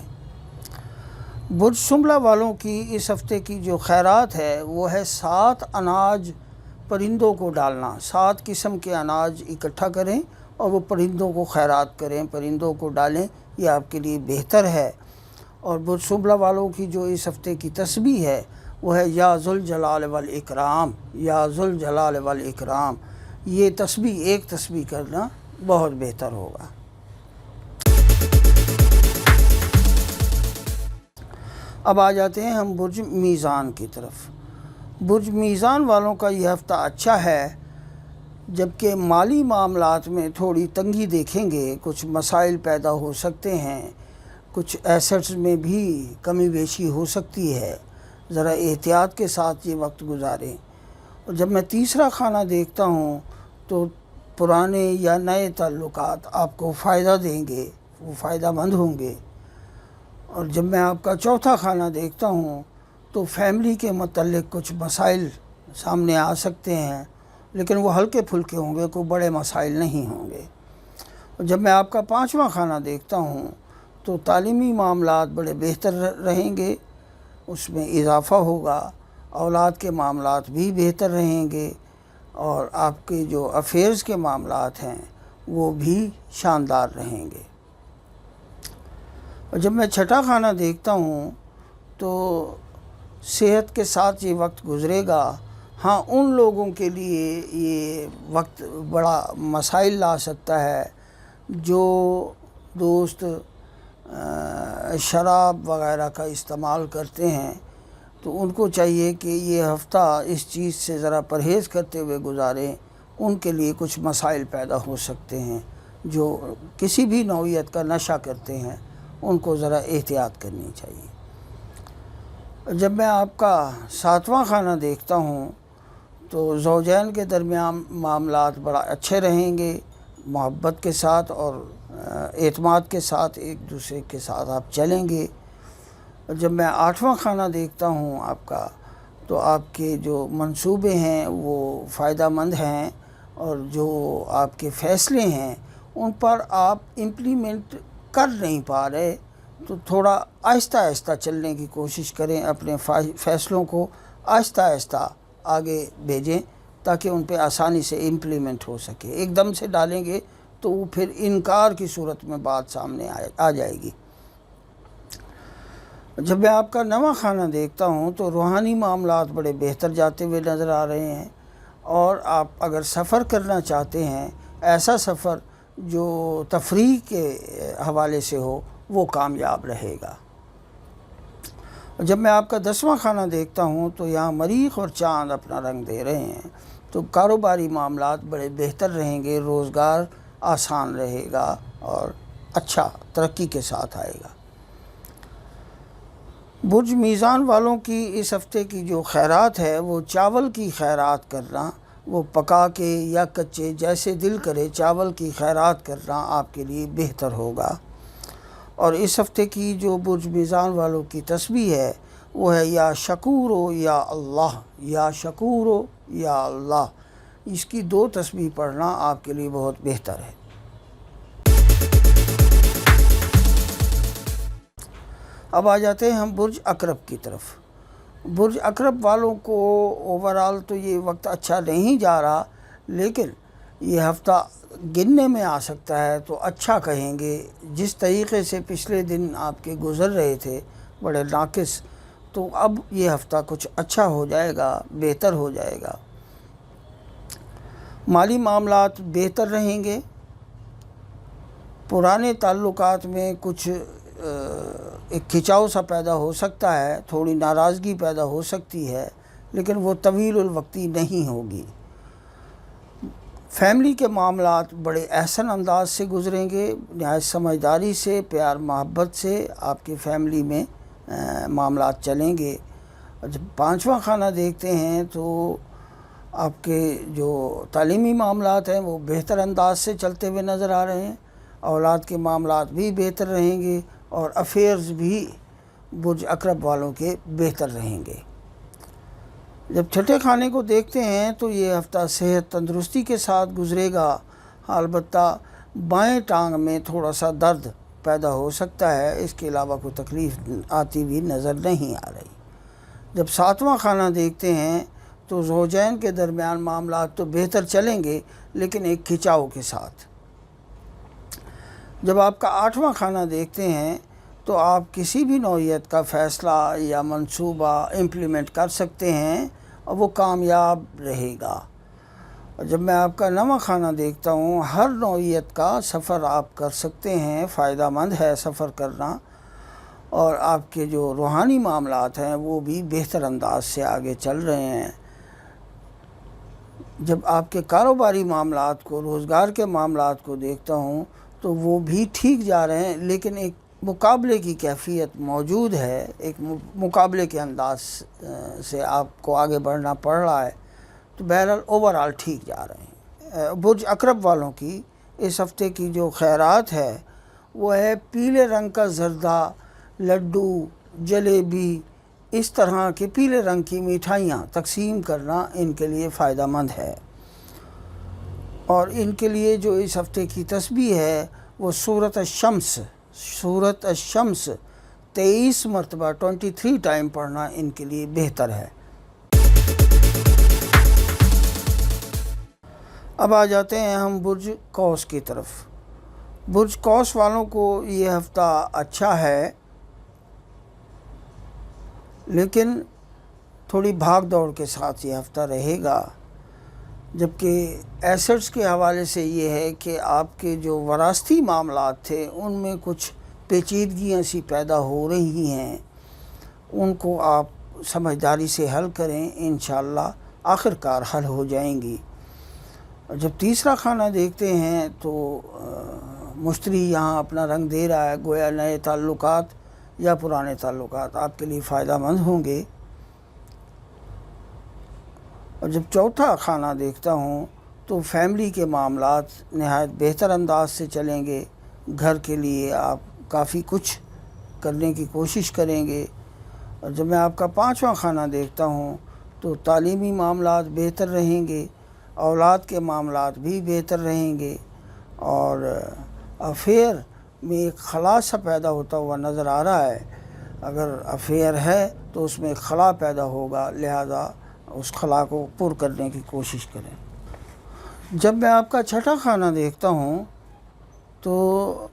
برج شملہ والوں کی اس ہفتے کی جو خیرات ہے وہ ہے 7 اناج پرندوں کو ڈالنا۔ 7 قسم کے اناج اکٹھا کریں اور وہ پرندوں کو خیرات کریں، پرندوں کو ڈالیں، یہ آپ کے لیے بہتر ہے۔ اور برج شملہ والوں کی جو اس ہفتے کی تسبیح ہے وہ ہے یا ذوالجلال والاکرام، یا ذوالجلال والاکرام۔ یہ تسبیح ایک تسبیح کرنا بہت بہتر ہوگا۔ اب آ جاتے ہیں ہم برج میزان کی طرف۔ برج میزان والوں کا یہ ہفتہ اچھا ہے، جبکہ مالی معاملات میں تھوڑی تنگی دیکھیں گے، کچھ مسائل پیدا ہو سکتے ہیں، کچھ ایسٹس میں بھی کمی بیشی ہو سکتی ہے، ذرا احتیاط کے ساتھ یہ وقت گزاریں۔ اور جب میں تیسرا خانہ دیکھتا ہوں تو پرانے یا نئے تعلقات آپ کو فائدہ دیں گے، وہ فائدہ مند ہوں گے۔ اور جب میں آپ کا چوتھا خانہ دیکھتا ہوں تو فیملی کے متعلق کچھ مسائل سامنے آ سکتے ہیں، لیکن وہ ہلکے پھلکے ہوں گے، کوئی بڑے مسائل نہیں ہوں گے۔ اور جب میں آپ کا پانچواں خانہ دیکھتا ہوں تو تعلیمی معاملات بڑے بہتر رہیں گے، اس میں اضافہ ہوگا، اولاد کے معاملات بھی بہتر رہیں گے، اور آپ کے جو افیئرز کے معاملات ہیں وہ بھی شاندار رہیں گے۔ اور جب میں چھٹا خانہ دیکھتا ہوں تو صحت کے ساتھ یہ وقت گزرے گا۔ ہاں، ان لوگوں کے لیے یہ وقت بڑا مسائل لا سکتا ہے جو دوست شراب وغیرہ کا استعمال کرتے ہیں، تو ان کو چاہیے کہ یہ ہفتہ اس چیز سے ذرا پرہیز کرتے ہوئے گزاریں۔ ان کے لیے کچھ مسائل پیدا ہو سکتے ہیں، جو کسی بھی نوعیت کا نشہ کرتے ہیں ان کو ذرا احتیاط کرنی چاہیے۔ جب میں آپ کا 7واں خانہ دیکھتا ہوں تو زوجین کے درمیان معاملات بڑا اچھے رہیں گے، محبت کے ساتھ اور اعتماد کے ساتھ ایک دوسرے کے ساتھ آپ چلیں گے۔ جب میں 8واں خانہ دیکھتا ہوں آپ کا تو آپ کے جو منصوبے ہیں وہ فائدہ مند ہیں، اور جو آپ کے فیصلے ہیں ان پر آپ امپلیمنٹ کر نہیں پا رہے، تو تھوڑا آہستہ آہستہ چلنے کی کوشش کریں، اپنے فیصلوں کو آہستہ آہستہ آگے بھیجیں تاکہ ان پہ آسانی سے امپلیمنٹ ہو سکے۔ ایک دم سے ڈالیں گے تو وہ پھر انکار کی صورت میں بات سامنے آ جائے گی۔ جب میں آپ کا 9واں خانہ دیکھتا ہوں تو روحانی معاملات بڑے بہتر جاتے ہوئے نظر آ رہے ہیں، اور آپ اگر سفر کرنا چاہتے ہیں، ایسا سفر جو تفریح کے حوالے سے ہو، وہ کامیاب رہے گا۔ جب میں آپ کا 10واں خانہ دیکھتا ہوں تو یہاں مریخ اور چاند اپنا رنگ دے رہے ہیں، تو کاروباری معاملات بڑے بہتر رہیں گے، روزگار آسان رہے گا اور اچھا ترقی کے ساتھ آئے گا۔ برج میزان والوں کی اس ہفتے کی جو خیرات ہے وہ چاول کی خیرات کرنا، وہ پکا کے یا کچے جیسے دل کرے چاول کی خیرات کرنا آپ کے لیے بہتر ہوگا۔ اور اس ہفتے کی جو برج میزان والوں کی تسبیح ہے وہ ہے یا شکورو یا اللہ، یا شکورو یا اللہ۔ اس کی 2 تسبیح پڑھنا آپ کے لیے بہت بہتر ہے۔ اب آ جاتے ہیں ہم برج عقرب کی طرف۔ برج عقرب والوں کو اوورال تو یہ وقت اچھا نہیں جا رہا، لیکن یہ ہفتہ گننے میں آ سکتا ہے تو اچھا کہیں گے۔ جس طریقے سے پچھلے دن آپ کے گزر رہے تھے بڑے ناقص، تو اب یہ ہفتہ کچھ اچھا ہو جائے گا، بہتر ہو جائے گا۔ مالی معاملات بہتر رہیں گے، پرانے تعلقات میں کچھ ایک کھچاؤ سا پیدا ہو سکتا ہے، تھوڑی ناراضگی پیدا ہو سکتی ہے، لیکن وہ طویل الوقتی نہیں ہوگی۔ فیملی کے معاملات بڑے احسن انداز سے گزریں گے، نہایت سمجھداری سے، پیار محبت سے آپ کی فیملی میں معاملات چلیں گے۔ جب 5واں خانہ دیکھتے ہیں تو آپ کے جو تعلیمی معاملات ہیں وہ بہتر انداز سے چلتے ہوئے نظر آ رہے ہیں، اولاد کے معاملات بھی بہتر رہیں گے، اور افیئرز بھی برج عقرب والوں کے بہتر رہیں گے۔ جب چھٹے خانے کو دیکھتے ہیں تو یہ ہفتہ صحت تندرستی کے ساتھ گزرے گا، البتہ بائیں ٹانگ میں تھوڑا سا درد پیدا ہو سکتا ہے، اس کے علاوہ کوئی تکلیف آتی بھی نظر نہیں آ رہی۔ جب 7واں خانہ دیکھتے ہیں تو زوجین کے درمیان معاملات تو بہتر چلیں گے لیکن ایک کھچاؤ کے ساتھ۔ جب آپ کا 8واں خانہ دیکھتے ہیں تو آپ کسی بھی نوعیت کا فیصلہ یا منصوبہ امپلیمنٹ کر سکتے ہیں اور وہ کامیاب رہے گا۔ اور جب میں آپ کا 9واں خانہ دیکھتا ہوں، ہر نوعیت کا سفر آپ کر سکتے ہیں، فائدہ مند ہے سفر کرنا، اور آپ کے جو روحانی معاملات ہیں وہ بھی بہتر انداز سے آگے چل رہے ہیں۔ جب آپ کے کاروباری معاملات کو، روزگار کے معاملات کو دیکھتا ہوں تو وہ بھی ٹھیک جا رہے ہیں، لیکن ایک مقابلے کی کیفیت موجود ہے، ایک مقابلے کے انداز سے آپ کو آگے بڑھنا پڑ رہا ہے، تو بہرحال اوورآل ٹھیک جا رہے ہیں۔ برج اقرب والوں کی اس ہفتے کی جو خیرات ہے وہ ہے پیلے رنگ کا زردہ، لڈو، جلیبی، اس طرح کے پیلے رنگ کی مٹھائیاں تقسیم کرنا ان کے لیے فائدہ مند ہے۔ اور ان کے لیے جو اس ہفتے کی تسبیح ہے وہ سورۃ الشمس 23 مرتبہ 23 ٹائم پڑھنا ان کے لیے بہتر ہے۔ اب آ جاتے ہیں ہم برج قوس کی طرف۔ برج قوس والوں کو یہ ہفتہ اچھا ہے، لیکن تھوڑی بھاگ دوڑ کے ساتھ یہ ہفتہ رہے گا، جبکہ ایسٹس کے حوالے سے یہ ہے کہ آپ کے جو وراثتی معاملات تھے ان میں کچھ پیچیدگیاں سی پیدا ہو رہی ہیں، ان کو آپ سمجھداری سے حل کریں، انشاءاللہ آخر کار حل ہو جائیں گی۔ جب تیسرا خانہ دیکھتے ہیں تو مشتری یہاں اپنا رنگ دے رہا ہے، گویا نئے تعلقات یا پرانے تعلقات آپ کے لیے فائدہ مند ہوں گے۔ اور جب چوتھا خانہ دیکھتا ہوں تو فیملی کے معاملات نہایت بہتر انداز سے چلیں گے، گھر کے لیے آپ کافی کچھ کرنے کی کوشش کریں گے۔ اور جب میں آپ کا 5واں خانہ دیکھتا ہوں تو تعلیمی معاملات بہتر رہیں گے، اولاد کے معاملات بھی بہتر رہیں گے، اور افیئر میں ایک خلا سا پیدا ہوتا ہوا نظر آ رہا ہے۔ اگر افیئر ہے تو اس میں ایک خلا پیدا ہوگا، لہذا اس خلا کو پر کرنے کی کوشش کریں۔ جب میں آپ کا 6واں خانہ دیکھتا ہوں تو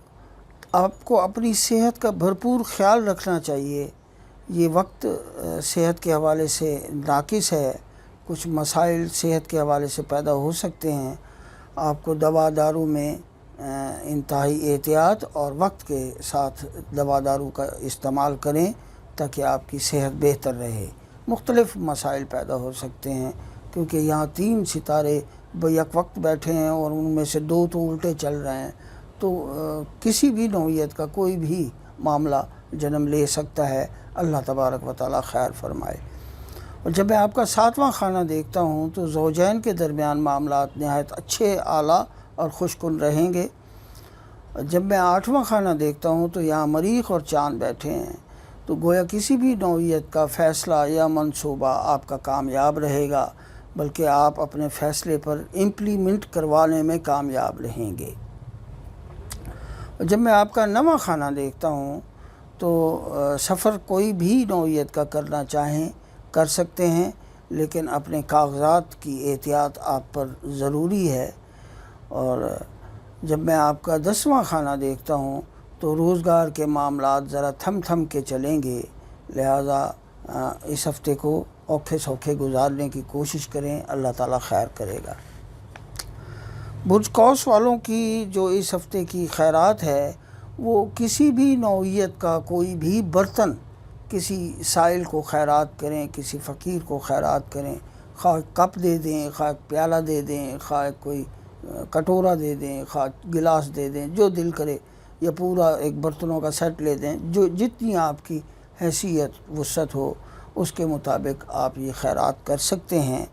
آپ کو اپنی صحت کا بھرپور خیال رکھنا چاہیے۔ یہ وقت صحت کے حوالے سے ناقص ہے، کچھ مسائل صحت کے حوالے سے پیدا ہو سکتے ہیں۔ آپ کو دوا دارو میں انتہائی احتیاط اور وقت کے ساتھ دوا دارو کا استعمال کریں تاکہ آپ کی صحت بہتر رہے۔ مختلف مسائل پیدا ہو سکتے ہیں کیونکہ یہاں 3 ستارے بیک وقت بیٹھے ہیں اور ان میں سے 2 تو الٹے چل رہے ہیں، تو کسی بھی نوعیت کا کوئی بھی معاملہ جنم لے سکتا ہے۔ اللہ تبارک و تعالی خیر فرمائے۔ اور جب میں آپ کا 7واں خانہ دیکھتا ہوں تو زوجین کے درمیان معاملات نہایت اچھے، اعلیٰ اور خوشکن رہیں گے۔ جب میں 8واں خانہ دیکھتا ہوں تو یہاں مریخ اور چاند بیٹھے ہیں، تو گویا کسی بھی نوعیت کا فیصلہ یا منصوبہ آپ کا کامیاب رہے گا، بلکہ آپ اپنے فیصلے پر امپلیمنٹ کروانے میں کامیاب رہیں گے۔ جب میں آپ کا 9واں خانہ دیکھتا ہوں تو سفر کوئی بھی نوعیت کا کرنا چاہیں کر سکتے ہیں، لیکن اپنے کاغذات کی احتیاط آپ پر ضروری ہے۔ اور جب میں آپ کا 10واں خانہ دیکھتا ہوں تو روزگار کے معاملات ذرا تھم کے چلیں گے، لہذا اس ہفتے کو اوکھے سوکھے گزارنے کی کوشش کریں، اللہ تعالیٰ خیر کرے گا۔ برج قوس والوں کی جو اس ہفتے کی خیرات ہے وہ کسی بھی نوعیت کا کوئی بھی برتن کسی سائل کو خیرات کریں، کسی فقیر کو خیرات کریں، خواہ کپ دے دیں، خواہ پیالہ دے دیں، خواہ کوئی کٹورا دے دیں، خواہ گلاس دے دیں، جو دل کرے، یا پورا ایک برتنوں کا سیٹ لے دیں، جو جتنی آپ کی حیثیت وسعت ہو اس کے مطابق آپ یہ خیرات کر سکتے ہیں۔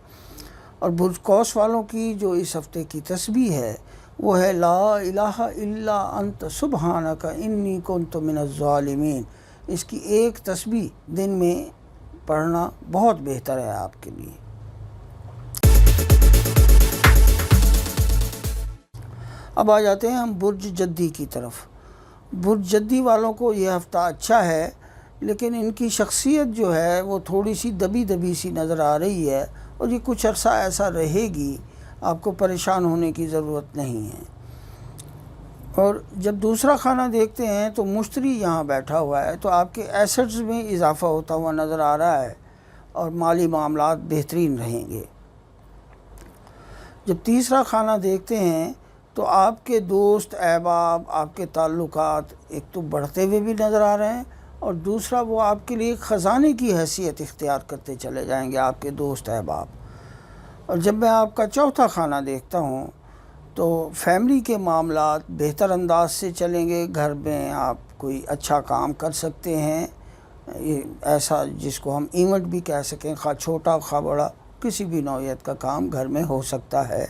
اور برج قوس والوں کی جو اس ہفتے کی تسبیح ہے وہ ہے لا الہ الا انت سبحانک انی کنت من الظالمین۔ اس کی ایک تسبیح دن میں پڑھنا بہت بہتر ہے آپ کے لیے۔ اب آ جاتے ہیں ہم برج جدی کی طرف، برج جدی والوں کو یہ ہفتہ اچھا ہے، لیکن ان کی شخصیت جو ہے وہ تھوڑی سی دبی دبی سی نظر آ رہی ہے، اور یہ کچھ عرصہ ایسا رہے گی، آپ کو پریشان ہونے کی ضرورت نہیں ہے۔ اور جب دوسرا خانہ دیکھتے ہیں تو مشتری یہاں بیٹھا ہوا ہے، تو آپ کے ایسٹس میں اضافہ ہوتا ہوا نظر آ رہا ہے اور مالی معاملات بہترین رہیں گے۔ جب تیسرا خانہ دیکھتے ہیں تو آپ کے دوست احباب، آپ کے تعلقات ایک تو بڑھتے ہوئے بھی نظر آ رہے ہیں، اور دوسرا وہ آپ کے لیے خزانے کی حیثیت اختیار کرتے چلے جائیں گے آپ کے دوست احباب۔ اور جب میں آپ کا چوتھا خانہ دیکھتا ہوں تو فیملی کے معاملات بہتر انداز سے چلیں گے، گھر میں آپ کوئی اچھا کام کر سکتے ہیں، یہ ایسا جس کو ہم ایونٹ بھی کہہ سکیں، خواہ چھوٹا خواہ بڑا، کسی بھی نوعیت کا کام گھر میں ہو سکتا ہے۔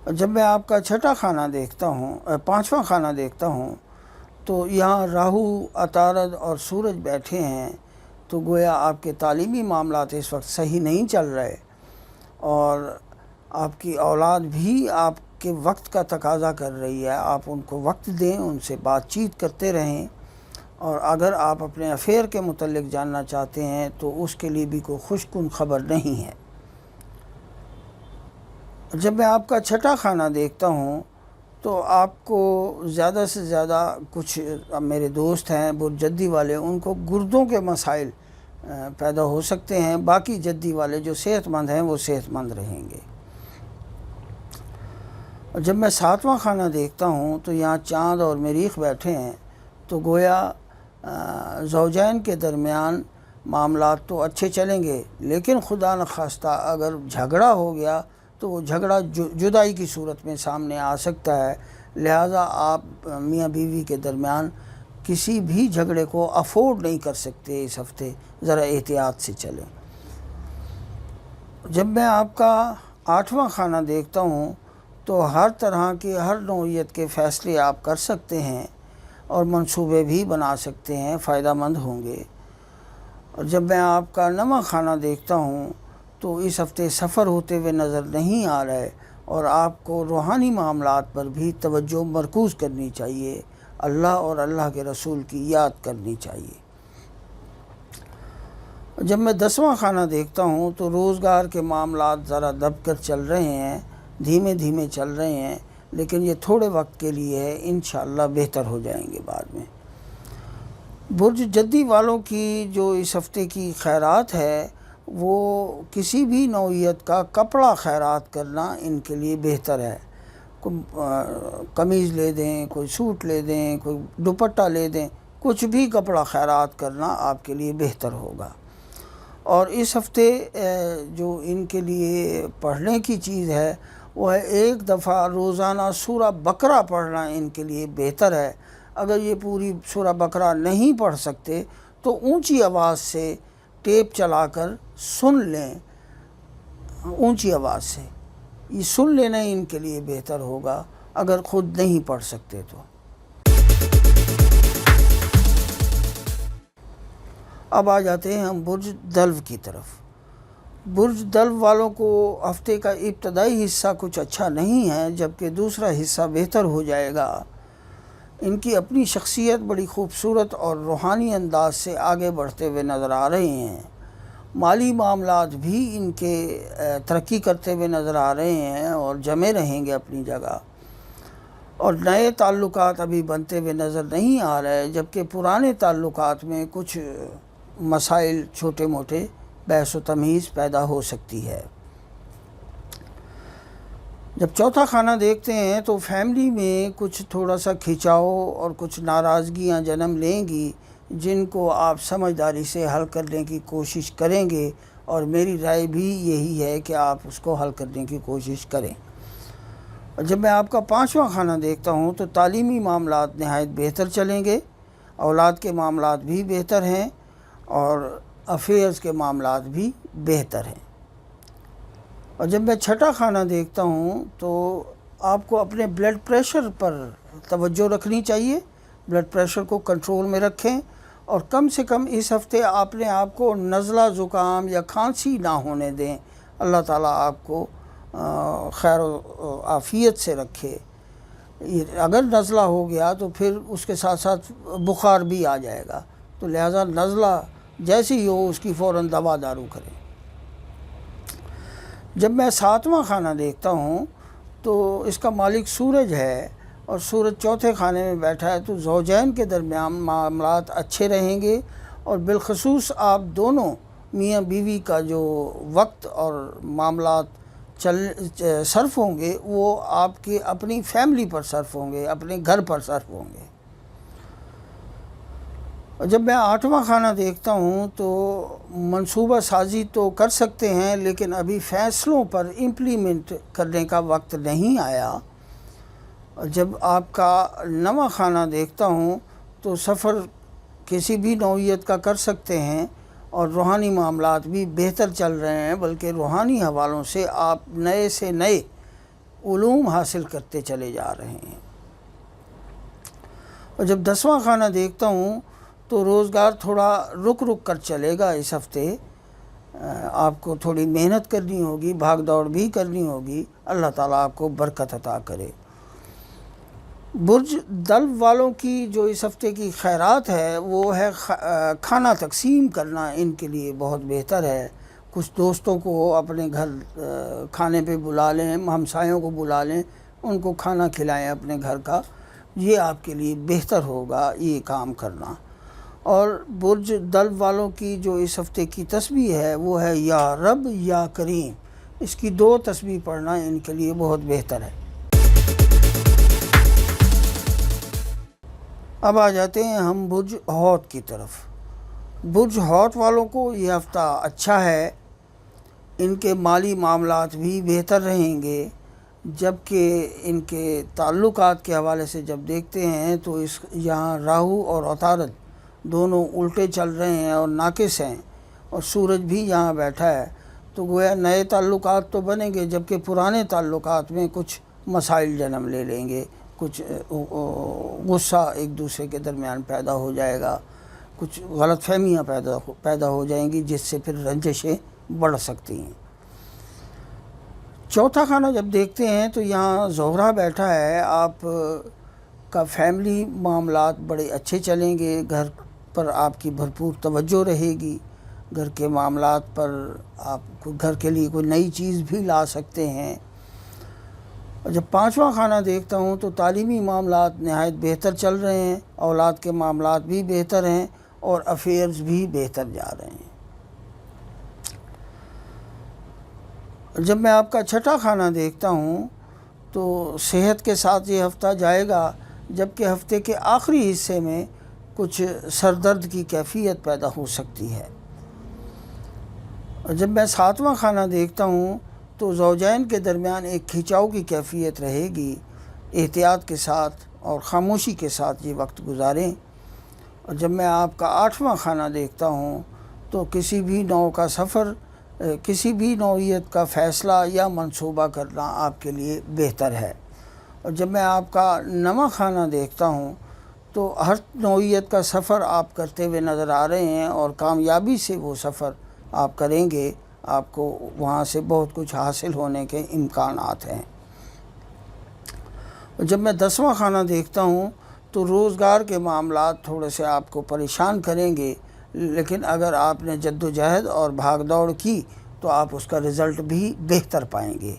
اور جب میں آپ کا پانچواں خانہ دیکھتا ہوں تو یہاں راہو، عطارد اور سورج بیٹھے ہیں، تو گویا آپ کے تعلیمی معاملات اس وقت صحیح نہیں چل رہے، اور آپ کی اولاد بھی آپ کے وقت کا تقاضا کر رہی ہے، آپ ان کو وقت دیں، ان سے بات چیت کرتے رہیں، اور اگر آپ اپنے افیئر کے متعلق جاننا چاہتے ہیں تو اس کے لیے بھی کوئی خوش کن خبر نہیں ہے۔ جب میں آپ کا چھٹا خانہ دیکھتا ہوں تو آپ کو زیادہ سے زیادہ کچھ میرے دوست ہیں برج جدی والے، ان کو گردوں کے مسائل پیدا ہو سکتے ہیں، باقی جدی والے جو صحت مند ہیں وہ صحت مند رہیں گے۔ اور جب میں ساتواں خانہ دیکھتا ہوں تو یہاں چاند اور مریخ بیٹھے ہیں، تو گویا زوجین کے درمیان معاملات تو اچھے چلیں گے، لیکن خدا نخواستہ اگر جھگڑا ہو گیا تو وہ جھگڑا جدائی کی صورت میں سامنے آ سکتا ہے، لہٰذا آپ میاں بیوی کے درمیان کسی بھی جھگڑے کو افورڈ نہیں کر سکتے اس ہفتے، ذرا احتیاط سے چلیں۔ جب میں آپ کا آٹھواں خانہ دیکھتا ہوں تو ہر طرح کے ہر نوعیت کے فیصلے آپ کر سکتے ہیں اور منصوبے بھی بنا سکتے ہیں، فائدہ مند ہوں گے۔ اور جب میں آپ کا نواں خانہ دیکھتا ہوں تو اس ہفتے سفر ہوتے ہوئے نظر نہیں آ رہے، اور آپ کو روحانی معاملات پر بھی توجہ مرکوز کرنی چاہیے، اللہ اور اللہ کے رسول کی یاد کرنی چاہیے۔ جب میں 10واں خانہ دیکھتا ہوں تو روزگار کے معاملات ذرا دب کر چل رہے ہیں، دھیمے دھیمے چل رہے ہیں، لیکن یہ تھوڑے وقت کے لیے ہے، انشاءاللہ بہتر ہو جائیں گے بعد میں۔ برج جدی والوں کی جو اس ہفتے کی خیرات ہے وہ کسی بھی نوعیت کا کپڑا خیرات کرنا ان کے لیے بہتر ہے، کوئی قمیض لے دیں، کوئی سوٹ لے دیں، کوئی دوپٹہ لے دیں، کچھ بھی کپڑا خیرات کرنا آپ کے لیے بہتر ہوگا۔ اور اس ہفتے جو ان کے لیے پڑھنے کی چیز ہے وہ ہے ایک دفعہ روزانہ سورہ بقرہ پڑھنا ان کے لیے بہتر ہے۔ اگر یہ پوری سورہ بقرہ نہیں پڑھ سکتے تو اونچی آواز سے ٹیپ چلا کر سن لیں، اونچی آواز سے یہ سن لینا ان کے لیے بہتر ہوگا اگر خود نہیں پڑھ سکتے تو۔ اب آ جاتے ہیں ہم برج دلو کی طرف۔ برج دلو والوں کو ہفتے کا ابتدائی حصہ کچھ اچھا نہیں ہے، جبکہ دوسرا حصہ بہتر ہو جائے گا۔ ان کی اپنی شخصیت بڑی خوبصورت اور روحانی انداز سے آگے بڑھتے ہوئے نظر آ رہے ہیں، مالی معاملات بھی ان کے ترقی کرتے ہوئے نظر آ رہے ہیں اور جمے رہیں گے اپنی جگہ، اور نئے تعلقات ابھی بنتے ہوئے نظر نہیں آ رہے، جبکہ پرانے تعلقات میں کچھ مسائل چھوٹے موٹے بحث و تمیز پیدا ہو سکتی ہے۔ جب چوتھا خانہ دیکھتے ہیں تو فیملی میں کچھ تھوڑا سا کھچاؤ اور کچھ ناراضگیاں جنم لیں گی، جن کو آپ سمجھداری سے حل کرنے کی کوشش کریں گے، اور میری رائے بھی یہی ہے کہ آپ اس کو حل کرنے کی کوشش کریں۔ اور جب میں آپ کا پانچواں خانہ دیکھتا ہوں تو تعلیمی معاملات نہایت بہتر چلیں گے، اولاد کے معاملات بھی بہتر ہیں، اور افیئرز کے معاملات بھی بہتر ہیں۔ اور جب میں چھٹا خانہ دیکھتا ہوں تو آپ کو اپنے بلڈ پریشر پر توجہ رکھنی چاہیے، بلڈ پریشر کو کنٹرول میں رکھیں، اور کم سے کم اس ہفتے اپنے آپ کو نزلہ زکام یا کھانسی نہ ہونے دیں۔ اللہ تعالیٰ آپ کو خیر و عافیت سے رکھے۔ اگر نزلہ ہو گیا تو پھر اس کے ساتھ ساتھ بخار بھی آ جائے گا، تو لہٰذا نزلہ جیسی ہی ہو اس کی فوراً دوا دارو کریں۔ جب میں 7واں خانہ دیکھتا ہوں تو اس کا مالک سورج ہے اور سورج چوتھے خانے میں بیٹھا ہے، تو زوجین کے درمیان معاملات اچھے رہیں گے، اور بالخصوص آپ دونوں میاں بیوی کا جو وقت اور معاملات صرف ہوں گے وہ آپ کے اپنی فیملی پر صرف ہوں گے، اپنے گھر پر صرف ہوں گے۔ جب میں 8واں خانہ دیکھتا ہوں تو منصوبہ سازی تو کر سکتے ہیں، لیکن ابھی فیصلوں پر امپلیمنٹ کرنے کا وقت نہیں آیا۔ جب آپ کا 9واں خانہ دیکھتا ہوں تو سفر کسی بھی نوعیت کا کر سکتے ہیں، اور روحانی معاملات بھی بہتر چل رہے ہیں، بلکہ روحانی حوالوں سے آپ نئے سے نئے علوم حاصل کرتے چلے جا رہے ہیں۔ اور جب 10واں خانہ دیکھتا ہوں تو روزگار تھوڑا رک کر چلے گا اس ہفتے، آپ کو تھوڑی محنت کرنی ہوگی، بھاگ دوڑ بھی کرنی ہوگی، اللہ تعالیٰ آپ کو برکت عطا کرے۔ برج دلو والوں کی جو اس ہفتے کی خیرات ہے وہ ہے کھانا تقسیم کرنا، ان کے لیے بہت بہتر ہے۔ کچھ دوستوں کو اپنے گھر کھانے پہ بلا لیں، ہمسایوں کو بلا لیں، ان کو کھانا کھلائیں اپنے گھر کا، یہ آپ کے لیے بہتر ہوگا یہ کام کرنا۔ اور برج دلو والوں کی جو اس ہفتے کی تسبیح ہے وہ ہے یا رب یا کریم، اس کی 2 تسبیح پڑھنا ان کے لیے بہت بہتر ہے۔ اب آ جاتے ہیں ہم برج حوت کی طرف۔ برج حوت والوں کو یہ ہفتہ اچھا ہے، ان کے مالی معاملات بھی بہتر رہیں گے، جبکہ ان کے تعلقات کے حوالے سے جب دیکھتے ہیں تو یہاں راہو اور عطارد دونوں الٹے چل رہے ہیں اور ناقص ہیں، اور سورج بھی یہاں بیٹھا ہے، تو گویا نئے تعلقات تو بنیں گے، جبکہ پرانے تعلقات میں کچھ مسائل جنم لے لیں گے، کچھ غصہ ایک دوسرے کے درمیان پیدا ہو جائے گا، کچھ غلط فہمیاں پیدا ہو جائیں گی، جس سے پھر رنجشیں بڑھ سکتی ہیں۔ چوتھا خانہ جب دیکھتے ہیں تو یہاں زہرہ بیٹھا ہے، آپ کا فیملی معاملات بڑے اچھے چلیں گے، گھر پر آپ کی بھرپور توجہ رہے گی، گھر کے معاملات پر آپ گھر کے لیے کوئی نئی چیز بھی لا سکتے ہیں۔ اور جب 5واں خانہ دیکھتا ہوں تو تعلیمی معاملات نہایت بہتر چل رہے ہیں، اولاد کے معاملات بھی بہتر ہیں، اور افیئرز بھی بہتر جا رہے ہیں۔ جب میں آپ کا 6واں خانہ دیکھتا ہوں تو صحت کے ساتھ یہ ہفتہ جائے گا، جبکہ ہفتے کے آخری حصے میں کچھ سر درد کی کیفیت پیدا ہو سکتی ہے۔ اور جب میں 7واں خانہ دیکھتا ہوں تو زوجین کے درمیان ایک کھنچاؤ کی کیفیت رہے گی، احتیاط کے ساتھ اور خاموشی کے ساتھ یہ وقت گزاریں۔ اور جب میں آپ کا 8واں خانہ دیکھتا ہوں تو کسی بھی نوع کا سفر، کسی بھی نوعیت کا فیصلہ یا منصوبہ کرنا آپ کے لیے بہتر ہے۔ اور جب میں آپ کا 9واں خانہ دیکھتا ہوں تو ہر نوعیت کا سفر آپ کرتے ہوئے نظر آ رہے ہیں، اور کامیابی سے وہ سفر آپ کریں گے، آپ کو وہاں سے بہت کچھ حاصل ہونے کے امکانات ہیں۔ اور جب میں 10واں خانہ دیکھتا ہوں تو روزگار کے معاملات تھوڑے سے آپ کو پریشان کریں گے، لیکن اگر آپ نے جد و جہد اور بھاگ دوڑ کی تو آپ اس کا رزلٹ بھی بہتر پائیں گے۔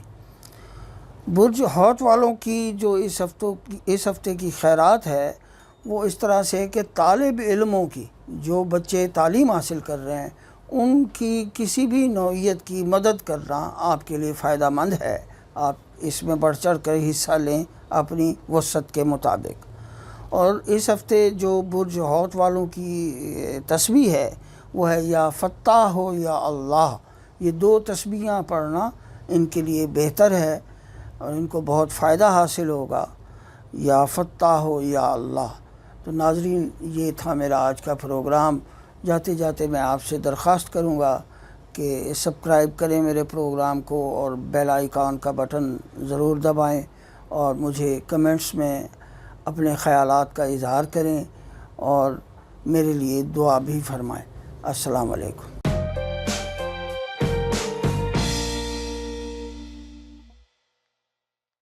برج حوت والوں کی جو اس ہفتے کی خیرات ہے وہ اس طرح سے کہ طالب علموں کی، جو بچے تعلیم حاصل کر رہے ہیں، ان کی کسی بھی نوعیت کی مدد کرنا آپ کے لیے فائدہ مند ہے۔ آپ اس میں بڑھ چڑھ کر حصہ لیں اپنی وسعت کے مطابق۔ اور اس ہفتے جو برج حوت والوں کی تسبیح ہے وہ ہے یا فتح ہو یا اللہ، یہ 2 تسبیحاں پڑھنا ان کے لیے بہتر ہے اور ان کو بہت فائدہ حاصل ہوگا، یا فتح ہو یا اللہ۔ تو ناظرین، یہ تھا میرا آج کا پروگرام۔ جاتے جاتے میں آپ سے درخواست کروں گا کہ سبسکرائب کریں میرے پروگرام کو، اور بیل آئیکن کا بٹن ضرور دبائیں، اور مجھے کمنٹس میں اپنے خیالات کا اظہار کریں، اور میرے لیے دعا بھی فرمائیں۔ السلام علیکم۔